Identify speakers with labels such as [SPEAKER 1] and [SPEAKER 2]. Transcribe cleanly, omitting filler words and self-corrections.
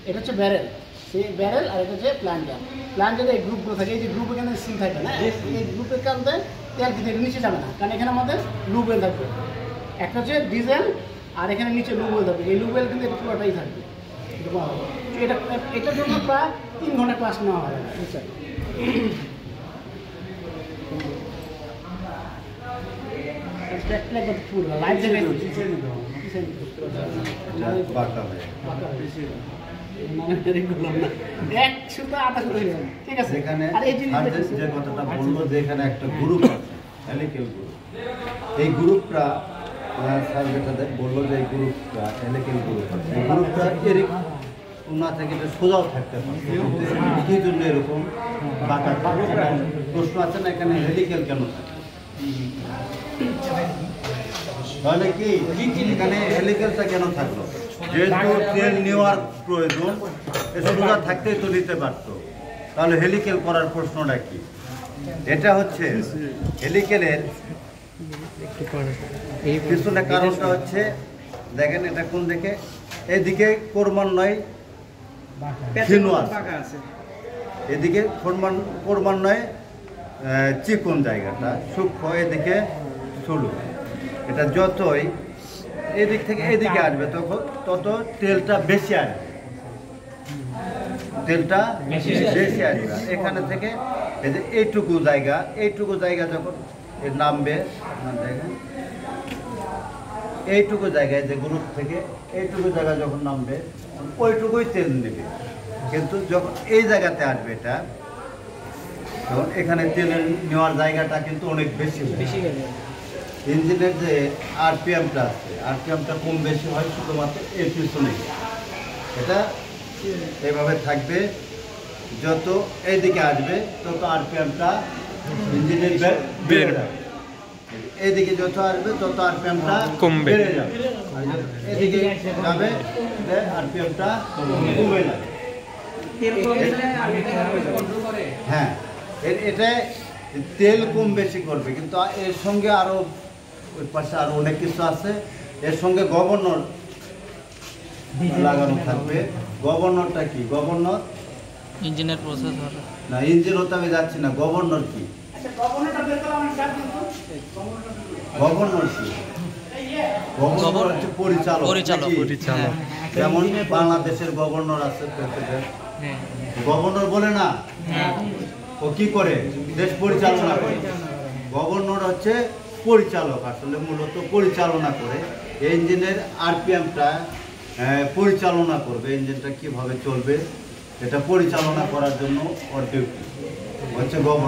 [SPEAKER 1] এটা হচ্ছে ব্যারেল, সেই ব্যারেল আর এটা হচ্ছে প্ল্যান্টার। প্ল্যান্টারে এই গ্রুপগুলো থাকে, এই যে গ্রুপ এখানে সিল থাকে না, এই গ্রুপের কারণে তেল কিন্তু নিচে যাবে না, কারণ এখানে আমাদের লুবেল থাকবে। একটা হচ্ছে ডিজেল আর এখানে নিচে লুবেল থাকবে, এই লুবেল কিন্তু এটা পুরোটাই থাকবে। এটা এটার জন্য প্রায় 3 ঘন্টা ক্লাস নেওয়া হবে বুঝছেন। লাইভ দেখে
[SPEAKER 2] এখানে একটা গ্রুপ আছে, হেলিক্যাল গ্রুপ। এই গ্রুপটা স্যার যেটা বললো যে এই গ্রুপটা হেলিক্যাল গ্রুপ আছে, এই গ্রুপটা না থেকে সোজাও থাকতে পারে, কি জন্য এরকম বাঁকা প্রশ্ন আছে না, এখানে হেলিক্যাল কেন থাকে? তাহলে কি এখানে হেলিক্যালটা কেন থাকলো? যেহেতু তেল নেওয়ার প্রয়োজন, সোজা থাকতেই তো নিতে পারতো, তাহলে হেলিক্যাল করার প্রশ্নটা কি? এটা হচ্ছে হেলিক্যালের পিছনে কারণটা হচ্ছে, দেখেন এটা কোন দিকে, এদিকে ক্রমান্বয়ে এদিকে ক্রমান্বয়ে চিকন জায়গাটা সূক্ষ্ম, এদিকে সরু। এটা যতই এদিক থেকে এদিকে আসবে তত তেলটা বেশি আসবে, তেলটা বেশি আসবে। এখানে থেকে এই যে এইটুকু জায়গা যখন নামবে, আপনার দেখেন এইটুকু জায়গায় যে গ্রুপ থেকে এইটুকু জায়গা যখন নামবে ওইটুকুই তেল নেবে, কিন্তু যখন এই জায়গাতে আসবে এটা, তখন এখানে তেলের নেওয়ার জায়গাটা কিন্তু অনেক বেশি হবে। ইঞ্জিনের যে আরপিএমটা আছে, আরপিএমটা কম বেশি হয় শুধুমাত্র এর পিছনে। এটা এইভাবে থাকবে, যত এইদিকে আসবে তত আরপিএমটা ইঞ্জিনের বেড়ে যাবে, এইদিকে যত আসবে তত আরপিএমটা বেড়ে যাবে, এদিকে যাবে আরপিএমটা কমে যাবে। হ্যাঁ, এটা তেল কম বেশি করবে, কিন্তু এর সঙ্গে আরো ওই পাশে আরো অনেক কিছু আছে। এর সঙ্গে গভর্নর লাগানো থাকবে। গভর্নরটা কি? গভর্নর
[SPEAKER 3] ইঞ্জিনের প্রসেসর
[SPEAKER 2] না, ইঞ্জিন হতে আমি যাচ্ছি না। গভর্নর কি? গভর্নর কি? গভর্নর হচ্ছে পরিচালক। যেমন বাংলাদেশের গভর্নর আছে, গভর্নর বলে না, ও কি করে? দেশ পরিচালনা করে। গভর্নর হচ্ছে পরিচালক, আসলে মূলত পরিচালনা করে ইঞ্জিনের আরপিএমটা পরিচালনা করবে, ইঞ্জিনটা কিভাবে চলবে এটা পরিচালনা করার জন্য ওর ডিউটি হচ্ছে গভর্নর।